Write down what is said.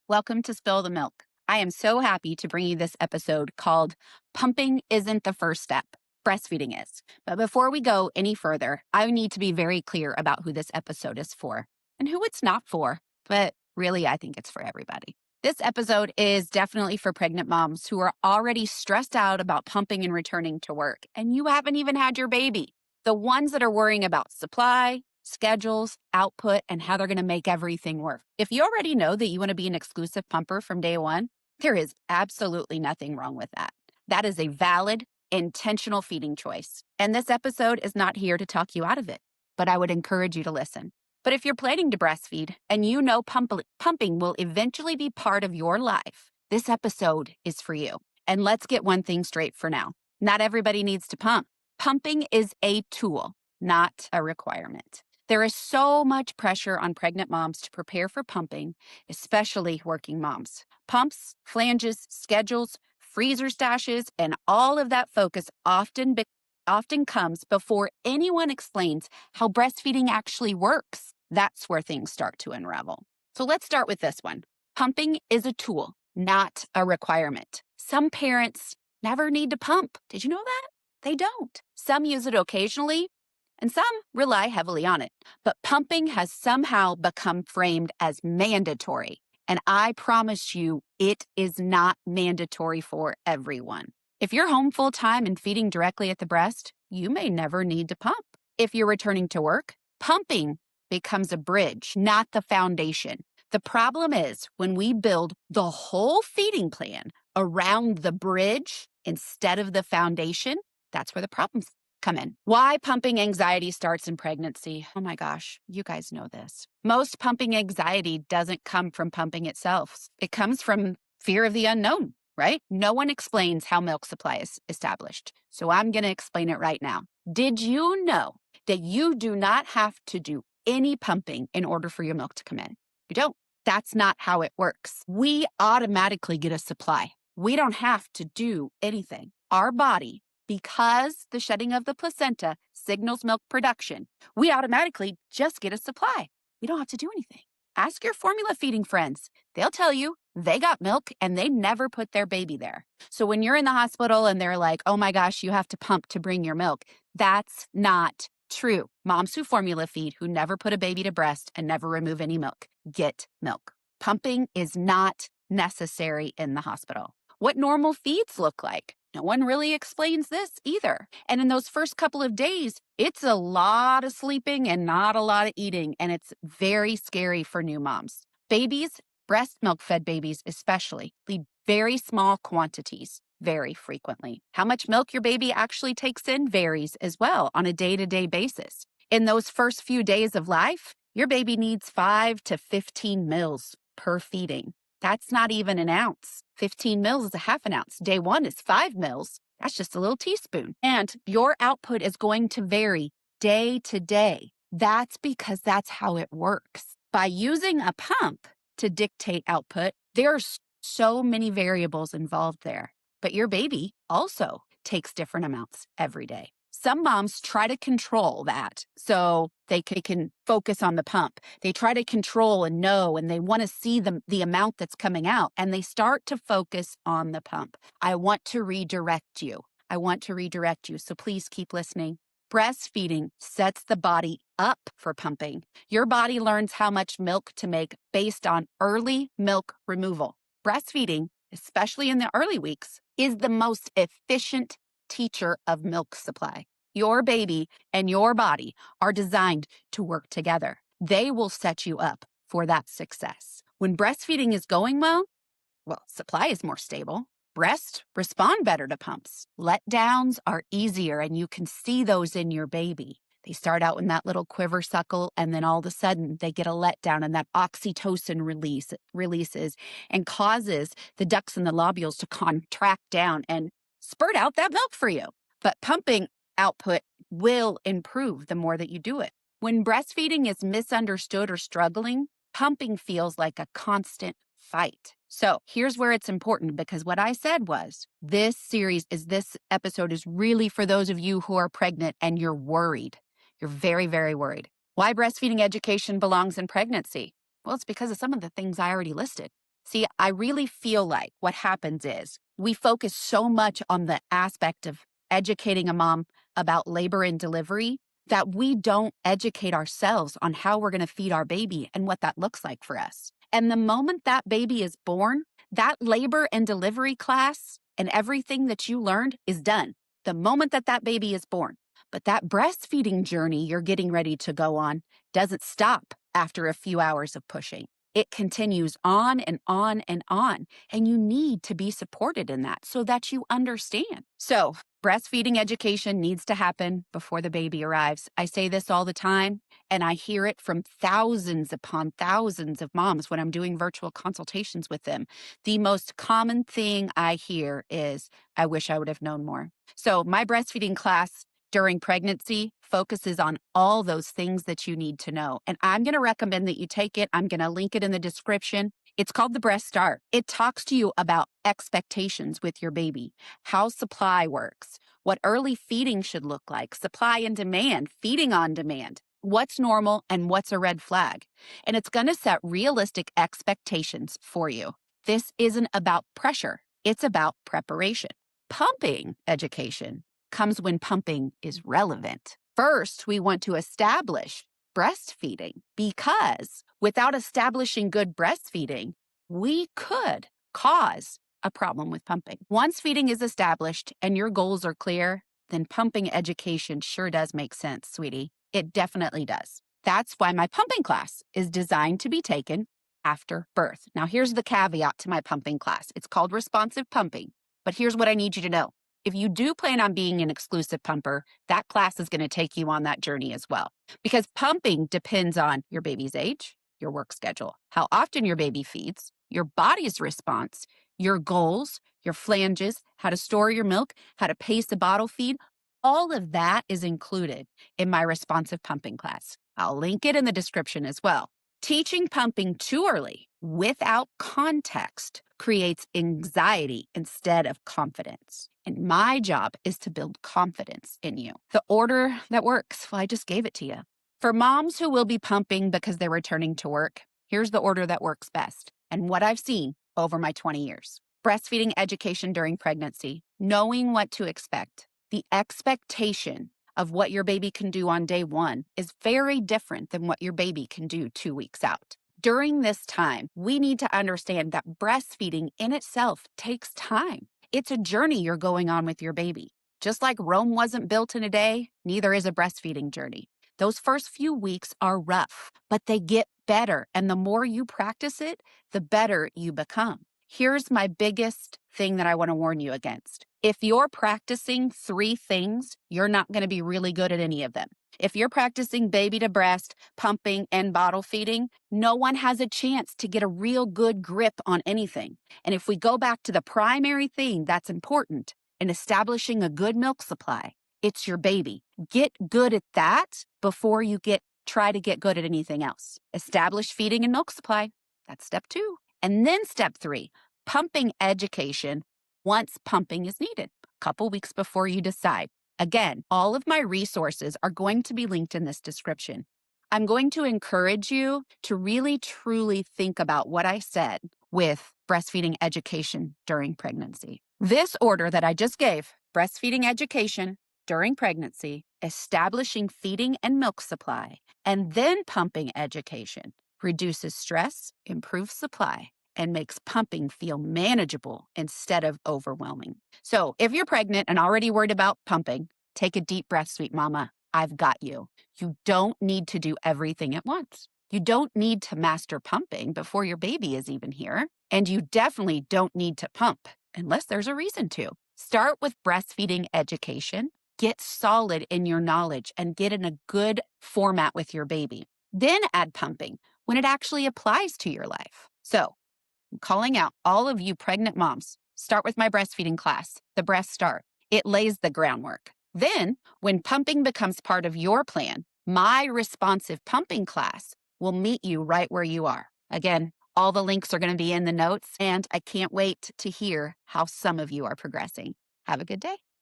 Welcome to Spill the Milk. I am so happy to bring you this episode called Pumping Isn't the First Step. Breastfeeding is. But before we go any further, I need to be very clear about who this episode is for and who it's not for. But really, I think it's for everybody. This episode is definitely for pregnant moms who are already stressed out about pumping and returning to work, and you haven't even had your baby. The ones that are worrying about supply, schedules, output, and how they're going to make everything work. If you already know that you want to be an exclusive pumper from day one, there is absolutely nothing wrong with that. That is a valid, intentional feeding choice. And this episode is not here to talk you out of it, but I would encourage you to listen. But if you're planning to breastfeed and you know pumping will eventually be part of your life, this episode is for you. And let's get one thing straight for now. Not everybody needs to pump. Pumping is a tool, not a requirement. There is so much pressure on pregnant moms to prepare for pumping, especially working moms. Pumps, flanges, schedules, freezer stashes, and all of that focus often comes before anyone explains how breastfeeding actually works. That's where things start to unravel. So let's start with this one. Pumping is a tool, not a requirement. Some parents never need to pump. Did you know that? They don't. Some use it occasionally, and some rely heavily on it. But pumping has somehow become framed as mandatory. And I promise you, it is not mandatory for everyone. If you're home full time and feeding directly at the breast, you may never need to pump. If you're returning to work, pumping becomes a bridge, not the foundation. The problem is when we build the whole feeding plan around the bridge instead of the foundation, that's where the problems come in. Why pumping anxiety starts in pregnancy? Oh my gosh, you guys know this. Most pumping anxiety doesn't come from pumping itself. It comes from fear of the unknown, right? No one explains how milk supply is established. So I'm going to explain it right now. Did you know that you do not have to do any pumping in order for your milk to come in? You don't. That's not how it works. We automatically get a supply. We don't have to do anything. Our body, because the shedding of the placenta signals milk production, we automatically just get a supply. We don't have to do anything. Ask your formula feeding friends. They'll tell you they got milk and they never put their baby there. So when you're in the hospital and they're like, oh my gosh, you have to pump to bring your milk, that's not true. Moms who formula feed, who never put a baby to breast and never remove any milk, get milk. Pumping is not necessary in the hospital. What normal feeds look like? No one really explains this either. And in those first couple of days, it's a lot of sleeping and not a lot of eating. And it's very scary for new moms. Babies, breast milk fed babies especially, need very small quantities very frequently. How much milk your baby actually takes in varies as well on a day-to-day basis. In those first few days of life, your baby needs 5 to 15 mils per feeding. That's not even an ounce. 15 mils is a half an ounce. Day one is 5 mils. That's just a little teaspoon. And your output is going to vary day to day. That's because that's how it works. By using a pump to dictate output, there's so many variables involved there. But your baby also takes different amounts every day. Some moms try to control that so they can focus on the pump. They try to control and know, and they want to see the amount that's coming out, and they start to focus on the pump. I want to redirect you. So please keep listening. Breastfeeding sets the body up for pumping. Your body learns how much milk to make based on early milk removal. Breastfeeding, especially in the early weeks, is the most efficient teacher of milk supply. Your baby and your body are designed to work together. They will set you up for that success. When breastfeeding is going well, supply is more stable. Breasts respond better to pumps. Letdowns are easier, and you can see those in your baby. They start out in that little quiver suckle, and then all of a sudden they get a letdown, and that oxytocin releases and causes the ducts and the lobules to contract down and spurt out that milk for you. But pumping output will improve the more that you do it. When breastfeeding is misunderstood or struggling, pumping feels like a constant fight. So here's where it's important, because what I said was this episode is really for those of you who are pregnant and you're worried. You're very, very worried. Why breastfeeding education belongs in pregnancy? Well, it's because of some of the things I already listed. See, I really feel like what happens is we focus so much on the aspect of educating a mom about labor and delivery that we don't educate ourselves on how we're going to feed our baby and what that looks like for us. And the moment that baby is born, that labor and delivery class and everything that you learned is done the moment that that baby is born. But that breastfeeding journey you're getting ready to go on doesn't stop after a few hours of pushing. It continues on and on and on. And you need to be supported in that so that you understand. So, breastfeeding education needs to happen before the baby arrives. I say this all the time, and I hear it from thousands upon thousands of moms when I'm doing virtual consultations with them. The most common thing I hear is, I wish I would have known more. So, my breastfeeding class during pregnancy focuses on all those things that you need to know. And I'm going to recommend that you take it. I'm going to link it in the description. It's called the Breast Start. It talks to you about expectations with your baby, how supply works, what early feeding should look like, supply and demand, feeding on demand, what's normal and what's a red flag. And it's going to set realistic expectations for you. This isn't about pressure. It's about preparation. Pumping education comes when pumping is relevant. First, we want to establish breastfeeding because without establishing good breastfeeding, we could cause a problem with pumping. Once feeding is established and your goals are clear, then pumping education sure does make sense, sweetie. It definitely does. That's why my pumping class is designed to be taken after birth. Now, here's the caveat to my pumping class. It's called responsive pumping, but here's what I need you to know. If you do plan on being an exclusive pumper, that class is going to take you on that journey as well. Because pumping depends on your baby's age, your work schedule, how often your baby feeds, your body's response, your goals, your flanges, how to store your milk, how to pace a bottle feed. All of that is included in my responsive pumping class. I'll link it in the description as well. Teaching pumping too early without context creates anxiety instead of confidence. And my job is to build confidence in you. The order that works, well, I just gave it to you. For moms who will be pumping because they're returning to work, here's the order that works best and what I've seen over my 20 years. Breastfeeding education during pregnancy, knowing what to expect. The expectation of what your baby can do on day one is very different than what your baby can do 2 weeks out. During this time, we need to understand that breastfeeding in itself takes time. It's a journey you're going on with your baby. Just like Rome wasn't built in a day, neither is a breastfeeding journey. Those first few weeks are rough, but they get better. And the more you practice it, the better you become. Here's my biggest thing that I want to warn you against. If you're practicing 3 things, you're not going to be really good at any of them. If you're practicing baby to breast, pumping, and bottle feeding, no one has a chance to get a real good grip on anything. And if we go back to the primary thing that's important in establishing a good milk supply, it's your baby. Get good at that before you try to get good at anything else. Establish feeding and milk supply. That's step 2. And then step 3, pumping education once pumping is needed, a couple weeks before you decide. Again, all of my resources are going to be linked in this description. I'm going to encourage you to really, truly think about what I said with breastfeeding education during pregnancy. This order that I just gave, breastfeeding education during pregnancy, establishing feeding and milk supply, and then pumping education, reduces stress, improves supply, and makes pumping feel manageable instead of overwhelming. So if you're pregnant and already worried about pumping, take a deep breath, sweet mama. I've got you. You don't need to do everything at once. You don't need to master pumping before your baby is even here. And you definitely don't need to pump unless there's a reason to. Start with breastfeeding education. Get solid in your knowledge and get in a good format with your baby. Then add pumping when it actually applies to your life. So I'm calling out all of you pregnant moms. Start with my breastfeeding class, the Breast Start. It lays the groundwork. Then, when pumping becomes part of your plan, my responsive pumping class will meet you right where you are. Again, all the links are going to be in the notes, and I can't wait to hear how some of you are progressing. Have a good day.